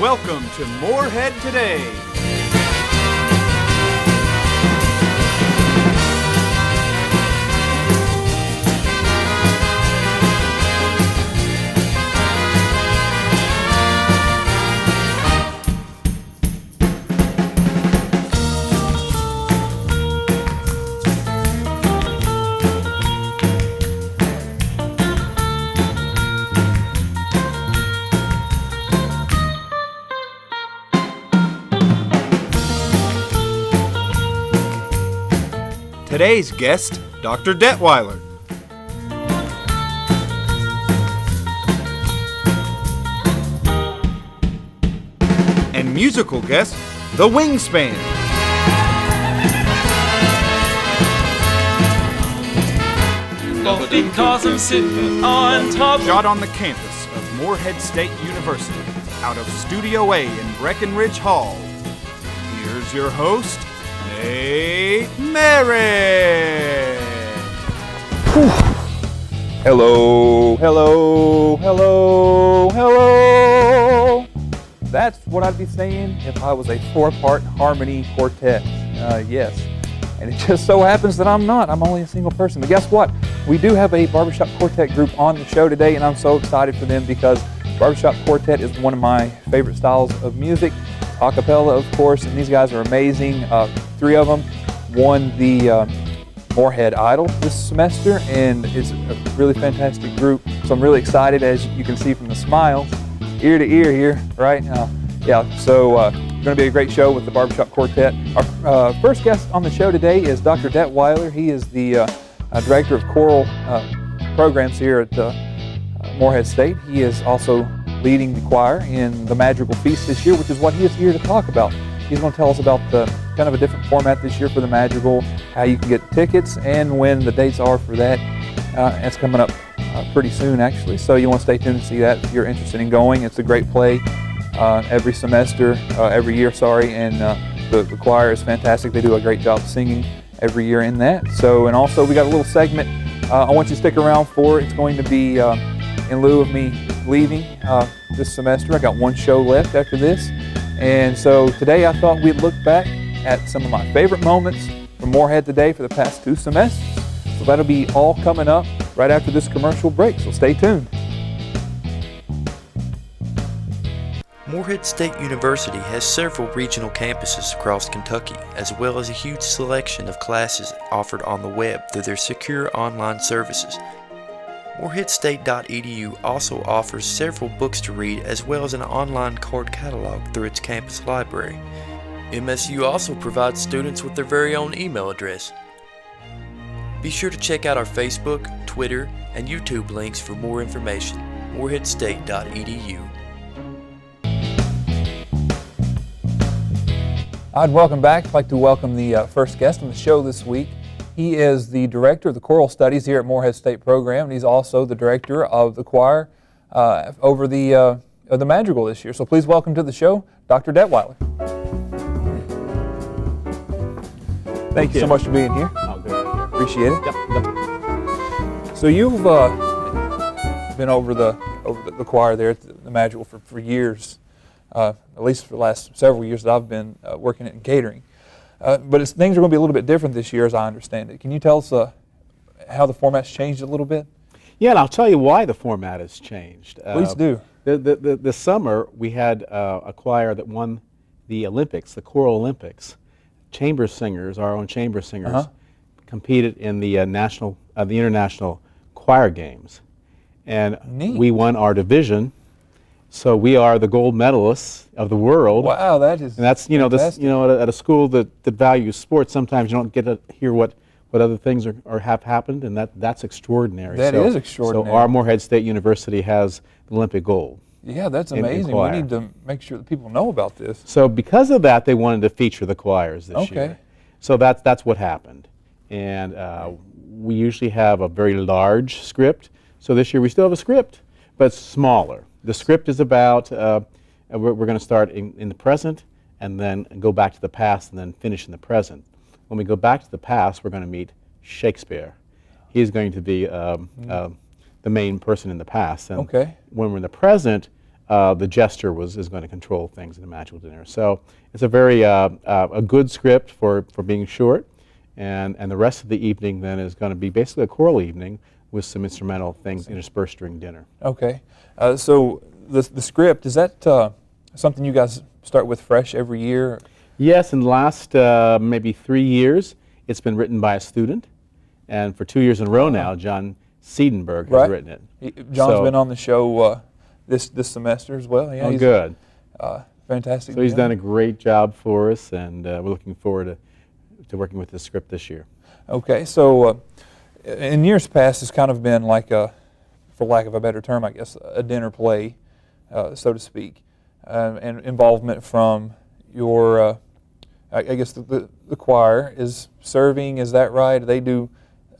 Welcome to Morehead Today. Today's guest, Dr. Detweiler. And musical guest, the Wingspan. Because I'm sitting on top. Shot on the campus of Morehead State University, out of Studio A in Breckenridge Hall. Here's your host, Merritt. Hello, hello, hello, hello. That's what I'd be saying if I was a four-part harmony quartet. Yes. And it just so happens that I'm not. I'm only a single person. But guess what? We do have a Barbershop Quartet group on the show today, and I'm so excited for them because Barbershop Quartet is one of my favorite styles of music. A cappella, of course, and these guys are amazing. Three of them won the Morehead Idol this semester, and it's a really fantastic group. So I'm really excited, as you can see from the smiles, ear to ear here, right? So going to be a great show with the Barbershop Quartet. Our first guest on the show today is Dr. Detweiler. He is the Director of Choral Programs here at Morehead State. He is also leading the choir in the Madrigal Feast this year, which is what he is here to talk about. He's going to tell us about the kind of a different format this year for the Madrigal, how you can get tickets, and when the dates are for that. It's coming up pretty soon, actually, so you want to stay tuned to see that if you're interested in going. It's a great play every year, and the choir is fantastic. They do a great job singing every year in that. And also we got a little segment I want you to stick around for. It's going to be in lieu of me leaving this semester. I got one show left after this. And so today I thought we'd look back at some of my favorite moments from Morehead Today for the past 2 semesters. So that'll be all coming up right after this commercial break, so stay tuned. Morehead State University has several regional campuses across Kentucky, as well as a huge selection of classes offered on the web through their secure online services. Moreheadstate.edu also offers several books to read, as well as an online card catalog through its campus library. MSU also provides students with their very own email address. Be sure to check out our Facebook, Twitter, and YouTube links for more information. Moreheadstate.edu. Welcome back. I'd like to welcome the first guest on the show this week. He is the Director of the Choral Studies here at Morehead State Program, and he's also the Director of the choir over the Madrigal this year. So please welcome to the show, Dr. Detweiler. Thank you so much for being here. Oh, good. Appreciate it. Yep. So you've been over the choir there at the Madrigal for years, at least for the last several years that I've been working in catering. But things are going to be a little bit different this year, as I understand it. Can you tell us how the format's changed a little bit? Yeah, and I'll tell you why the format has changed. Please do. This summer, we had a choir that won the Olympics, the Choral Olympics. Chamber singers, our own chamber singers, competed in the international choir games, and we won our division. So we are the gold medalists of the world. Wow, that is. And that's fantastic. At a school that values sports, sometimes you don't get to hear what other things have happened, and that's extraordinary. That is extraordinary. So our Morehead State University has the Olympic gold. Yeah, that's amazing. We need to make sure that people know about this. So because of that, they wanted to feature the choirs this year. So that's what happened. And we usually have a very large script. So this year we still have a script, but it's smaller. The script is about, we're going to start in the present and then go back to the past and then finish in the present. When we go back to the past, we're going to meet Shakespeare. He's going to be the main person in the past. And Okay. when we're in the present, the jester is going to control things in the magical dinner. So it's a very a good script for being short, and the rest of the evening then is going to be basically a choral evening with some instrumental things interspersed during dinner. Okay. So the script, is that something you guys start with fresh every year? Yes, in the last maybe 3 years, it's been written by a student, and for 2 years in a row now, John Siedenberg has written it. John's been on the show this semester as well. Yeah, he's good. Fantastic. So he's done a great job for us, and we're looking forward to working with the script this year. Okay, so in years past, it's kind of been like for lack of a better term, I guess, a dinner play, so to speak, and involvement from your, I guess the choir is serving. Is that right? They do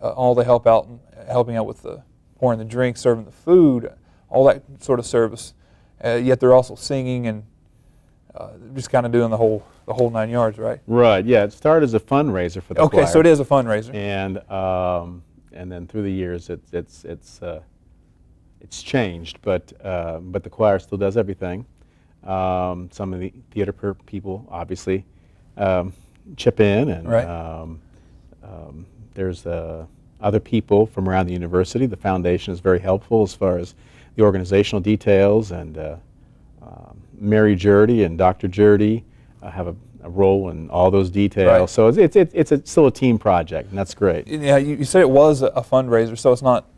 all the helping out with the pouring the drinks, serving the food, all that sort of service. Yet they're also singing and just kind of doing the whole 9 yards, right? Right. Yeah. It started as a fundraiser for the choir. Okay, so it is a fundraiser. And then through the years, it's changed, but the choir still does everything. Some of the theater people obviously chip in, and there's other people from around the university. The foundation is very helpful as far as the organizational details, and Mary Jurdy and Dr. Jurdy have a role in all those details. Right. So it's still a team project, and that's great. Yeah, you said it was a fundraiser, so it's not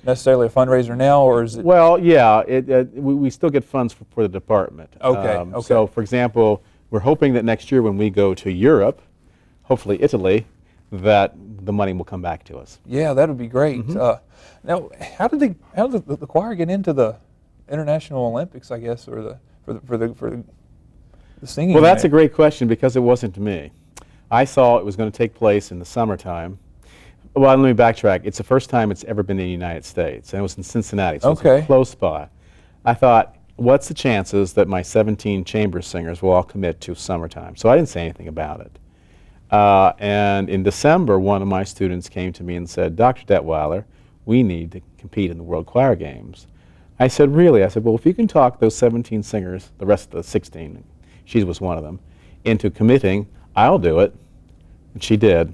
necessarily a fundraiser now, or is it? Well, yeah, we still get funds for the department. Okay. So, for example, we're hoping that next year when we go to Europe, hopefully Italy, that the money will come back to us. Yeah, that would be great. Now, how did the choir get into the International Olympics, I guess, or for the singing? Well, that's a great question, because it wasn't me. I saw it was going to take place in the summertime. Well, let me backtrack. It's the first time it's ever been in the United States, and it was in Cincinnati, so it's a close spot. I thought, what's the chances that my 17 chamber singers will all commit to summertime? So I didn't say anything about it. And in December, one of my students came to me and said, Dr. Detweiler, we need to compete in the World Choir Games. I said, really? I said, well, if you can talk those 17 singers, the rest of the 16, she was one of them, into committing, I'll do it. And she did.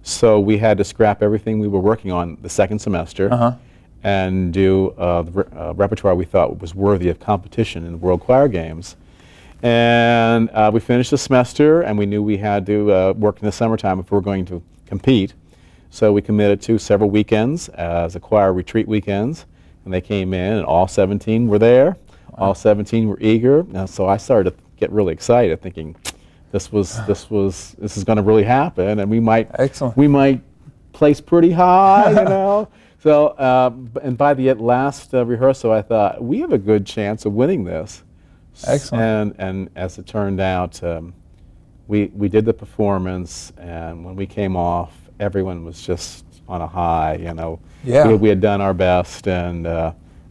So we had to scrap everything we were working on the second semester and do the repertoire we thought was worthy of competition in the World Choir Games. And we finished the semester, and we knew we had to work in the summertime if we were going to compete. So we committed to several weekends as a choir retreat weekends, and they came in, and all 17 were there. Wow. All 17 were eager. And so I started to get really excited, thinking, this is going to really happen, and we might place pretty high, you know. So and by the last rehearsal, I thought we have a good chance of winning this. Excellent. And as it turned out, we did the performance, and when we came off, everyone was just on a high, you know. Yeah. We had done our best, and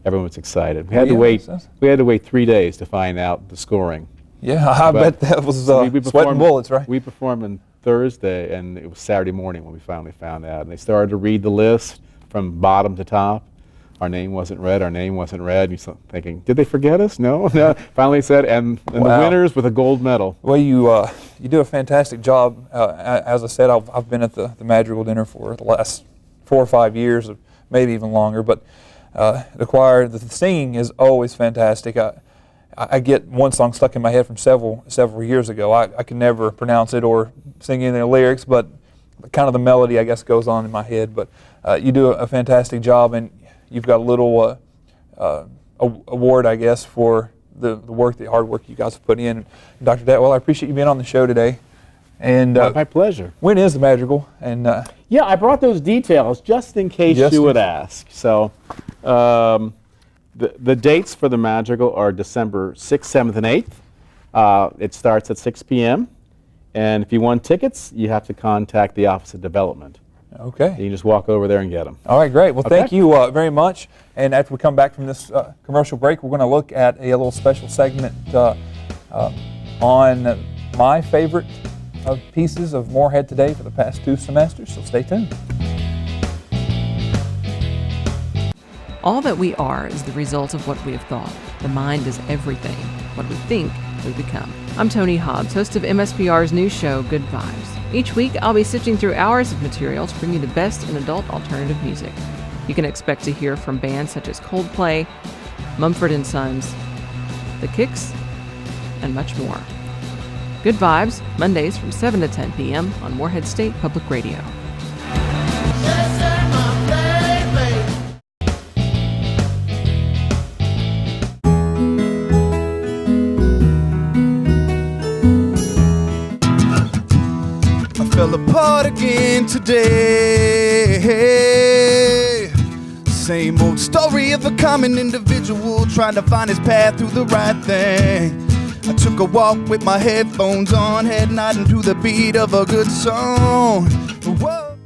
everyone was excited. We had to wait 3 days to find out the scoring. Yeah, I bet that was sweating bullets, right? We performed on Thursday, and it was Saturday morning when we finally found out. And they started to read the list from bottom to top. Our name wasn't read. And you're thinking, did they forget us? No. Finally said, and the winners with a gold medal. Well, you do a fantastic job. As I said, I've been at the Madrigal Dinner for the last 4 or 5 years, maybe even longer. But the choir, the singing is always fantastic. I get one song stuck in my head from several years ago. I can never pronounce it or sing any of the lyrics, but kind of the melody, I guess, goes on in my head. But you do a fantastic job, and you've got a little award, I guess, for the hard work you guys have put in. Dr. Detweiler, I appreciate you being on the show today. And my pleasure. When is the Madrigal? And yeah, I brought those details just in case you would ask. So. The dates for the Madrigal are December 6th, 7th, and 8th. It starts at 6 p.m. And if you want tickets, you have to contact the Office of Development. Okay. You can just walk over there and get them. All right, great. Well, thank you very much. And after we come back from this commercial break, we're going to look at a little special segment on my favorite of pieces of Morehead Today for the past 2 semesters, so stay tuned. All that we are is the result of what we have thought. The mind is everything. What we think, we become. I'm Tony Hobbs, host of MSPR's new show, Good Vibes. Each week, I'll be sifting through hours of material to bring you the best in adult alternative music. You can expect to hear from bands such as Coldplay, Mumford & Sons, The Kicks, and much more. Good Vibes, Mondays from 7 to 10 p.m. on Morehead State Public Radio. Fell apart again today. Same old story of a common individual trying to find his path through the right thing. I took a walk with my headphones on, head nodding to the beat of a good song. Whoa.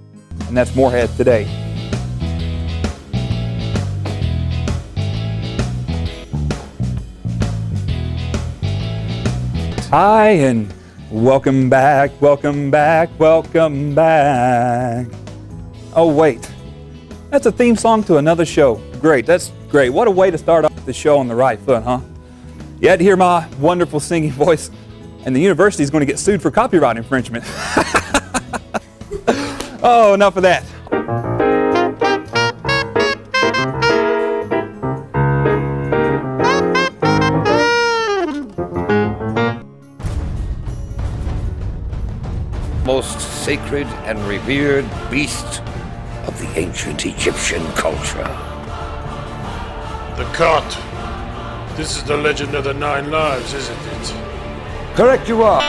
And that's Morehead Today. Hi, and welcome back, welcome back, welcome back. Oh, wait. That's a theme song to another show. Great, that's great. What a way to start off the show on the right foot, huh? You had to hear my wonderful singing voice, and the university's going to get sued for copyright infringement. Oh, enough of that. Most sacred and revered beast of the ancient Egyptian culture. The cot. This is the legend of the 9 lives, isn't it? Correct you are.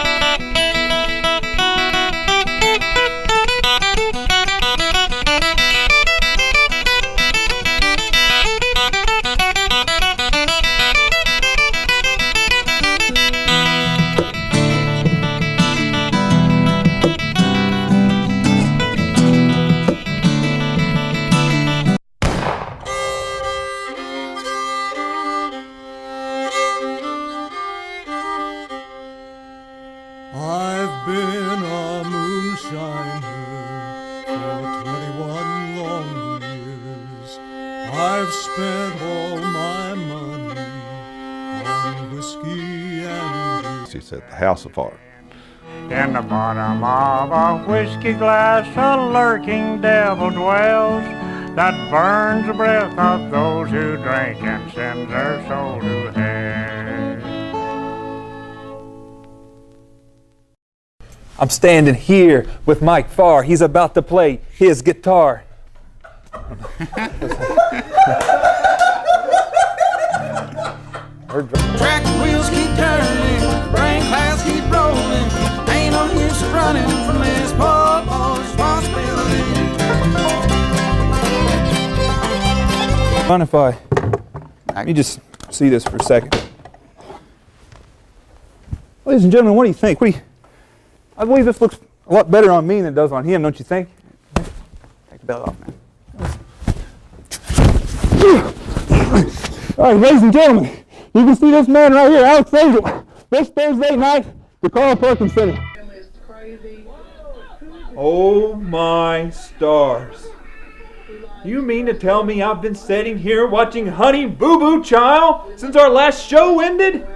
I've been a moonshiner for 21 long years. I've spent all my money on whiskey and beer. It's at the House of Art. In the bottom of a whiskey glass a lurking devil dwells, that burns the breath of those who drink and sends their soul to hell. I'm standing here with Mike Farr. He's about to play his guitar. Track wheels keep turning, brain clouds keep rolling. Ain't no use running from this poor boy's responsibility. Mind if let me just see this for a second. Ladies and gentlemen, what do you think? I believe this looks a lot better on me than it does on him, don't you think? Take the belt off now. All right, ladies and gentlemen, you can see this man right here, Alex Angel, this Thursday night, the Carl Perkins Center. Oh my stars. You mean to tell me I've been sitting here watching Honey Boo Boo Child since our last show ended?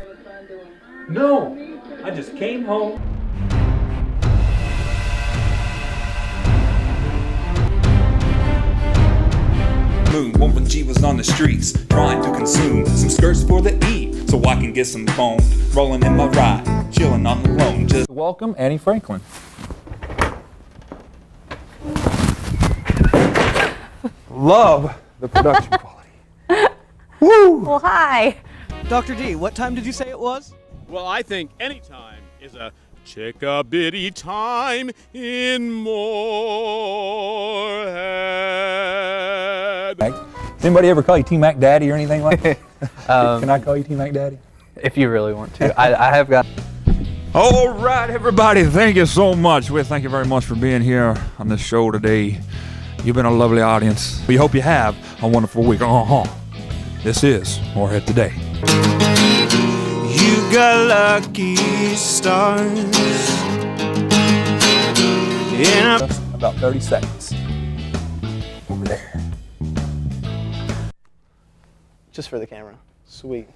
No, I just came home. Moon, woman G was on the streets, trying to consume some skirts for the E, so I can get some phone. Rolling in my ride, chilling on the lawn. Just welcome Annie Franklin. Love the production quality. Woo! Well, hi. Dr. D, what time did you say it was? Well, I think any time is a chick-a-bitty time in Morehead. Does anybody ever call you T-Mac Daddy or anything like that? Can I call you T-Mac Daddy? If you really want to. I have got... All right, everybody, thank you so much. We thank you very much for being here on this show today. You've been a lovely audience. We hope you have a wonderful week. This is Morehead Today. You got lucky stars About 30 seconds. Over there. Just for the camera. Sweet.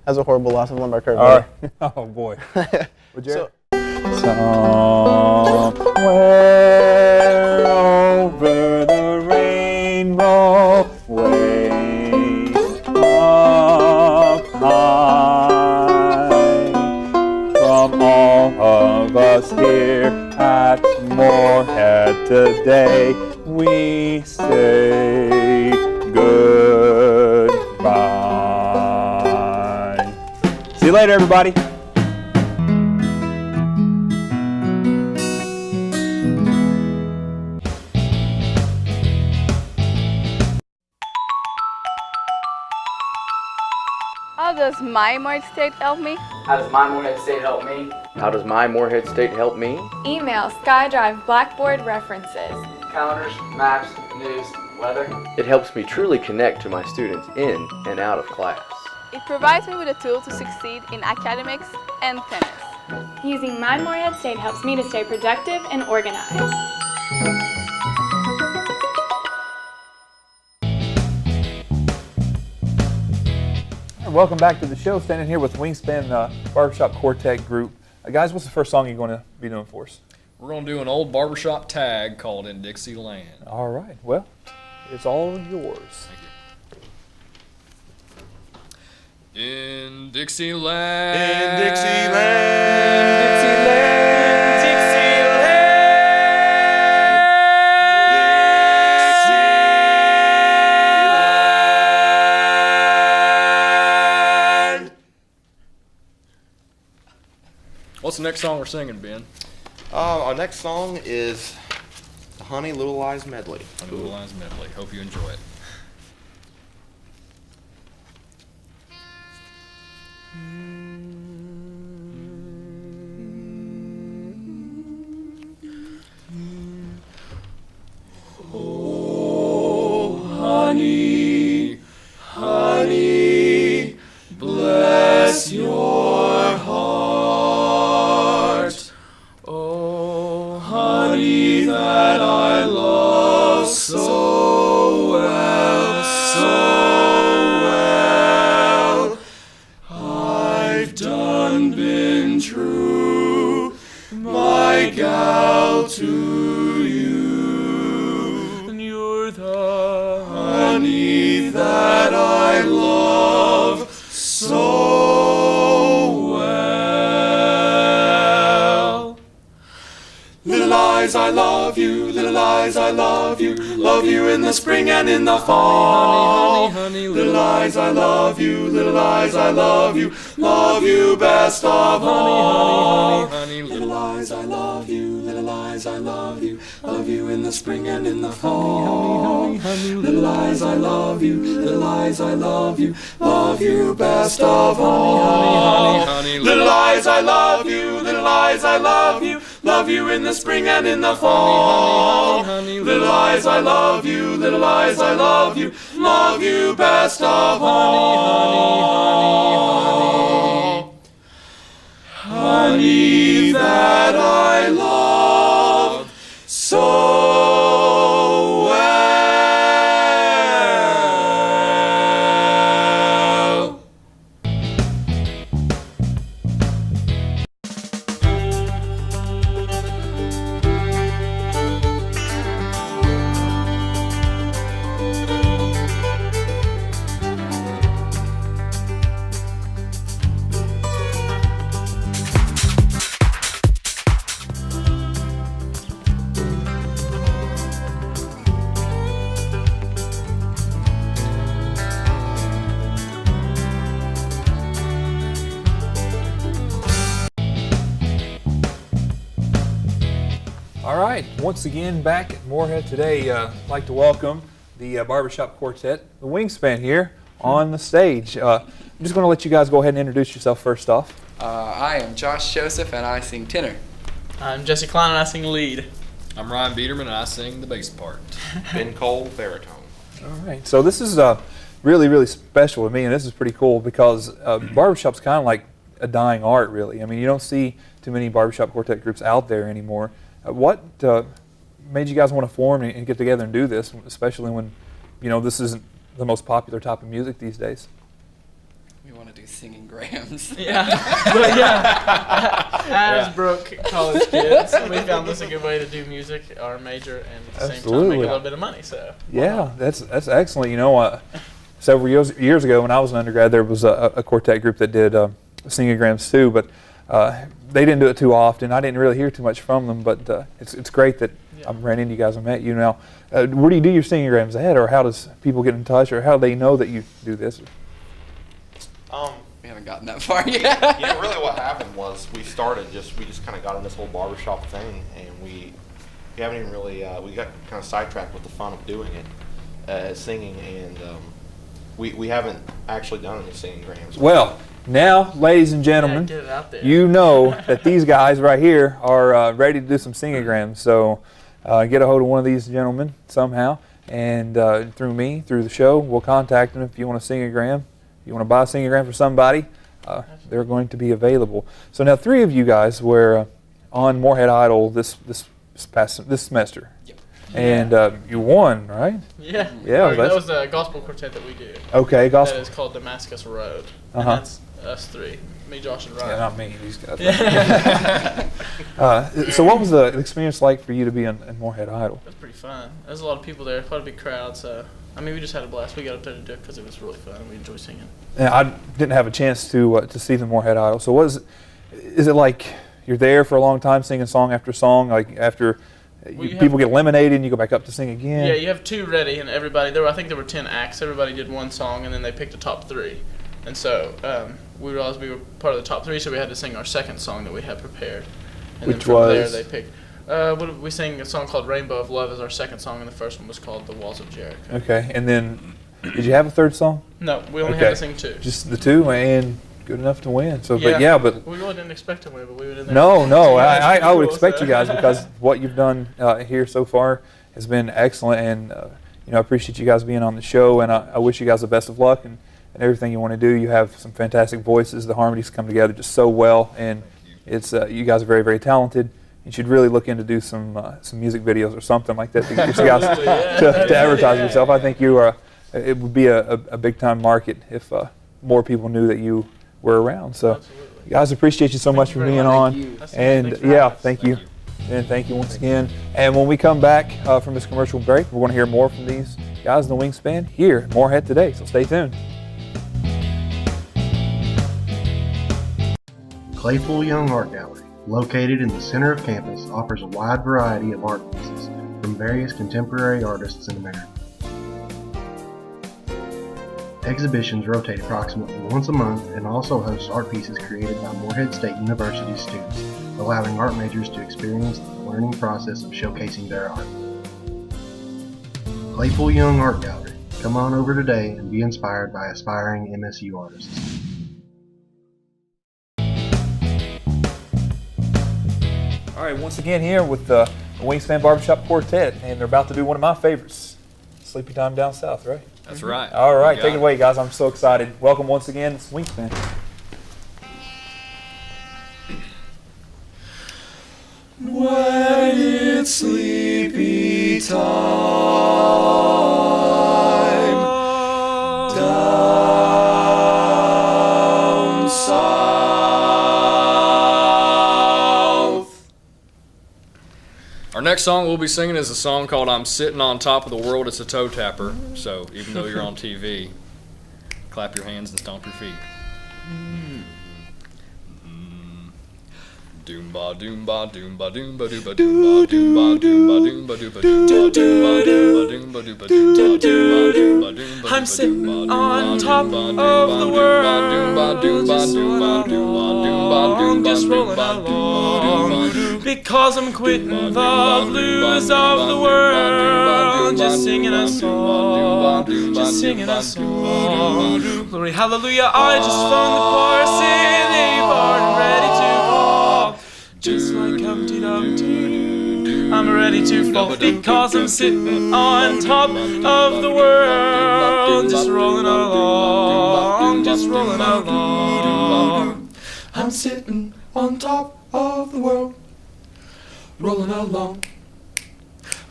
That was a horrible loss of lumbar curve. All right. Oh boy. Well, Jared. Somewhere over the rainbow, way up high, from all of us here at Morehead today, we say goodbye. See you later, everybody. How does my Morehead State help me? How does my Morehead State help me? How does my Morehead State help me? Email SkyDrive Blackboard references. Calendars, maps, news, weather. It helps me truly connect to my students in and out of class. It provides me with a tool to succeed in academics and tennis. Using my Morehead State helps me to stay productive and organized. Welcome back to the show. Standing here with Wingspan Barbershop Quartet group. Guys, what's the first song you're going to be doing for us? We're going to do an old barbershop tag called In Dixieland. All right. Well, it's all yours. In Dixieland. In Dixieland. In Dixieland. What's the next song we're singing, Ben? Our next song is the Honey Little Lies Medley. Honey Little Lies Medley. Hope you enjoy it. Oh, honey, honey, bless your heart. Oh, honey, that I love so well, so well. I've done been true, my gal, to you. And you're the honey that I love so well. Little eyes, I love you, little eyes, I love you in the spring and in the fall. Honey, little eyes, I love you, little eyes, I love you best of all. Little eyes, I love you, little eyes, I love you in the spring and in the fall. Little eyes, I love you, little eyes, I love you best of all. Little eyes, I love you, little eyes, I love you in the spring and in the fall. Little eyes, I love you, little eyes, I love you best of all. Honey that I love so well. All right, once again back at Morehead today. I'd like to welcome the Barbershop Quartet, the Wingspan here on the stage. I'm just going to let you guys go ahead and introduce yourself first off. I am Josh Joseph and I sing tenor. I'm Jesse Klein and I sing lead. I'm Ryan Biederman and I sing the bass part. Ben Cole, baritone. All right, so this is really, really special to me, and this is pretty cool because barbershop's kind of like a dying art, really. I mean, you don't see too many barbershop quartet groups out there anymore. What made you guys want to form and get together and do this, especially when, this isn't the most popular type of music these days? We want to do singing grams. As broke college kids, we found this a good way to do music, our major, and at the same time make a little bit of money. So yeah, that's excellent. Several years ago when I was an undergrad, there was a quartet group that did singograms too, but they didn't do it too often. I didn't really hear too much from them, but it's great that I've ran into you guys and met you now. Where do you do your singograms at, or how does people get in touch, or how do they know that you do this? We haven't gotten that far yet. Really what happened was we just kind of got in this whole barbershop thing, and we haven't even really, we got kind of sidetracked with the fun of doing it, singing, and we haven't actually done any singing grams. Well, now, ladies and gentlemen, get it out there. you know that these guys right here are ready to do some singograms. So get a hold of one of these gentlemen somehow, and through me, through the show, we'll contact them if you want a singogram. If you want to buy a singogram for somebody, they're going to be available. So now 3 of you guys were on Morehead Idol this semester. Yep. And you won, right? Yeah. Yeah. That was the gospel quartet that we do. Okay, gospel. That is called Damascus Road. Uh-huh. And that's us 3. Me, Josh, and Ryan. Yeah, not me. These guys. So what was the experience like for you to be in Morehead Idol? It was pretty fun. There's a lot of people there, quite a big crowd. So, we just had a blast. We got up there to do it because it was really fun and we enjoyed singing. Yeah, I didn't have a chance to see the Morehead Idol. So is it like you're there for a long time singing song after song, like after people get eliminated and you go back up to sing again? Yeah, you have 2 ready, and everybody, I think there were 10 acts. Everybody did one song, and then they picked a top 3. And so we realized we were part of the top 3, so we had to sing our second song that we had prepared. And Which then from was? there they picked. We sang a song called Rainbow of Love as our second song, and the first one was called The Walls of Jericho. Okay, and then did you have a third song? No, we only had to sing 2. Just the 2, and good enough to win. So, yeah, but we really didn't expect to win, but we were in there. No, I would expect you guys, because what you've done here so far has been excellent, and I appreciate you guys being on the show, and I wish you guys the best of luck and everything you want to do. You have some fantastic voices. The harmonies come together just so well, and it's you guys are very, very talented. You should really look into do some music videos or something like that to get you guys to advertise yourself. I think you are. It would be a big time market if more people knew that you were around. So, guys, appreciate you so much for being on. And thank you. And thank you once again. And when we come back from this commercial break, we're going to hear more from these guys in the Wingspan here at Morehead today. So stay tuned. Claypool Young Art Gallery, located in the center of campus, offers a wide variety of art pieces from various contemporary artists in America. Exhibitions rotate approximately once a month and also hosts art pieces created by Morehead State University students, allowing art majors to experience the learning process of showcasing their art. Claypool Young Art Gallery. Come on over today and be inspired by aspiring MSU artists. All right, once again here with the Wingspan Barbershop Quartet, and they're about to do one of my favorites, Sleepy Time Down South, right? That's right. All right, take it away, guys. I'm so excited. Welcome once again. It's Wingspan. When it's sleepy time down south. Our next song we'll be singing is a song called I'm Sitting on Top of the World. It's a toe tapper, so even though you're on TV, clap your hands and stomp your feet. Doom ba doom ba doom ba doom ba doo ba doom ba doom ba doom ba doom ba doo ba doom ba doom ba doom ba doom ba doom ba doom ba doom ba. I'm sitting on top of the world, just rolling along, because I'm quitting the blues of the world, just singing a song, just singing a song. Glory, hallelujah, I just found the chorus in the bar and ready to fall, just like Humpty Dumpty. I'm ready to fall because I'm sitting on top of the world, just rolling along, just rolling along. I'm sitting on top of the world, rolling along,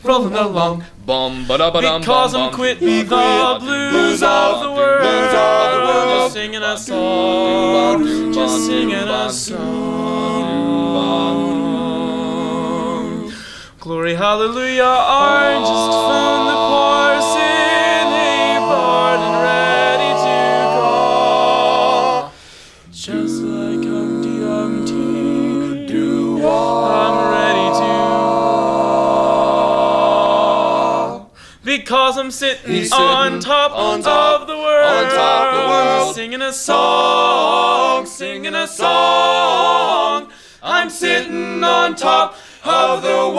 rolling along. Bum ba da ba dum. Because I'm quitting the blues of the world. Just singing a song. Just singing a song. Glory, hallelujah, I'm just found the parson, a bard and ready to go. Just like Humpty Dumpty, I'm ready to. Because I'm sitting on top of the world, singing a song, singing a song. I'm sitting on top of the world.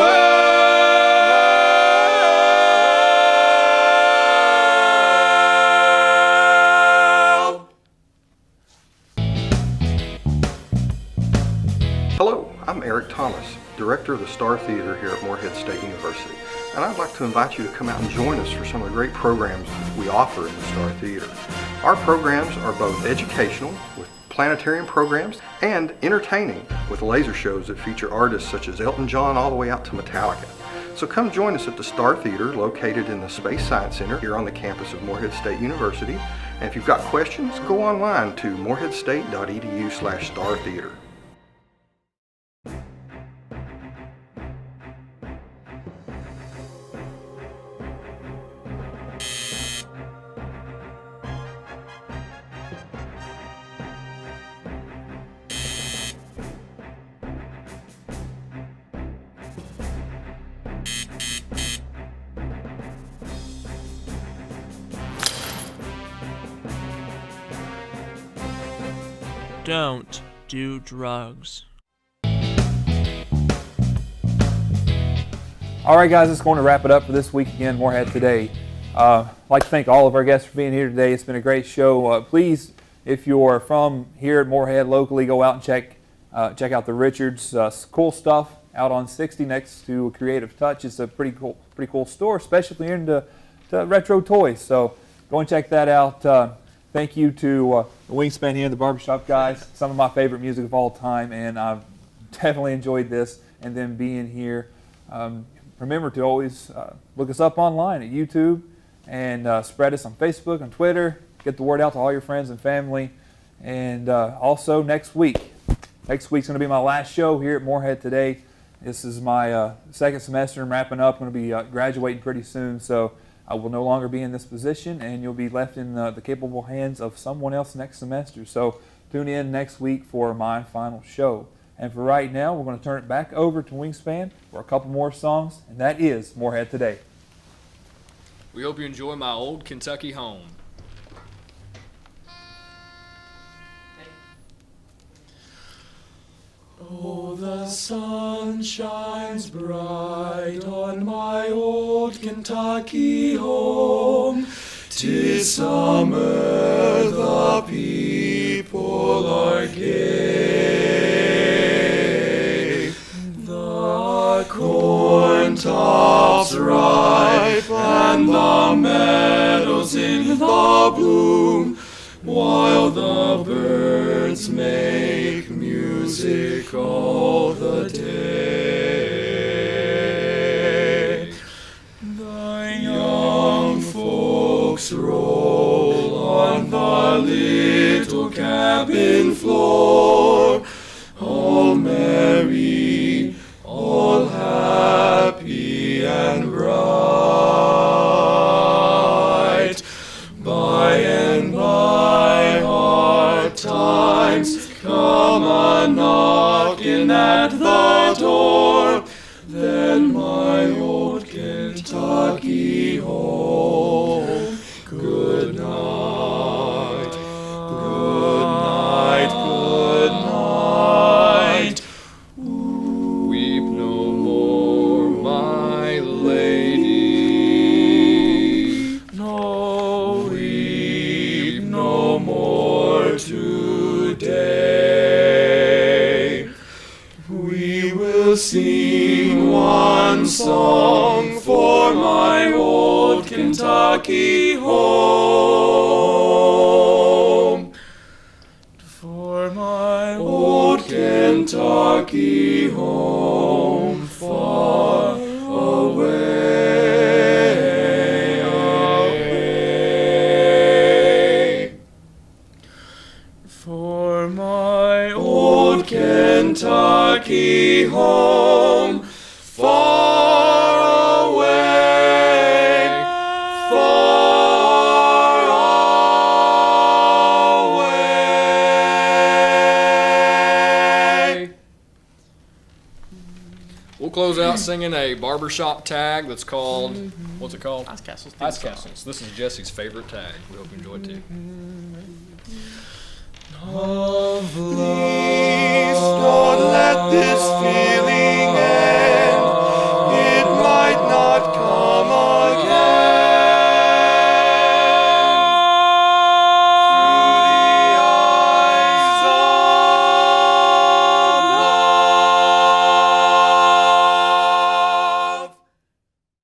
Hello, I'm Eric Thomas, Director of the Star Theater here at Morehead State University, and I'd like to invite you to come out and join us for some of the great programs we offer in the Star Theater. Our programs are both educational, with planetarium programs, and entertaining, with laser shows that feature artists such as Elton John all the way out to Metallica. So come join us at the Star Theater, located in the Space Science Center here on the campus of Morehead State University. And if you've got questions, go online to moreheadstate.edu/startheater. Don't do drugs. All right, guys, it's going to wrap it up for this week again, Morehead Today. I'd like to thank all of our guests for being here today. It's been a great show. Please, if you're from here at Morehead locally, go out and check out the Richards. Cool stuff out on 60 next to Creative Touch. It's a pretty cool store, especially if you're into retro toys. So go and check that out. Thank you to the Wingspan here, the Barbershop guys. Some of my favorite music of all time, and I've definitely enjoyed this and them being here. Remember to always look us up online at YouTube and spread us on Facebook and Twitter. Get the word out to all your friends and family. And also next week's going to be my last show here at Morehead Today. This is my second semester. I'm wrapping up. I'm going to be graduating pretty soon, so I will no longer be in this position, and you'll be left in the capable hands of someone else next semester. So tune in next week for my final show. And for right now, we're going to turn it back over to Wingspan for a couple more songs, and that is Morehead Today. We hope you enjoy My Old Kentucky Home. Oh, the sun shines bright on my old Kentucky home. 'Tis summer, the people are gay. The corn tops ripe and the meadows in the bloom, while the birds make music all the day. The young folks roll on the little cabin floor, all merry, all happy and bright. By and by hard times come a-knocking at the door, then my old Kentucky home. Good night, good night, good night. Weep no more, my lady. No, weep no more today. We will sing one song for my old Kentucky home. For my old Kentucky home far away. close out singing a barbershop tag that's called, what's it called? Ice Castles. Ice Castles. This is Jesse's favorite tag. We hope you enjoy it too. Please don't let this feeling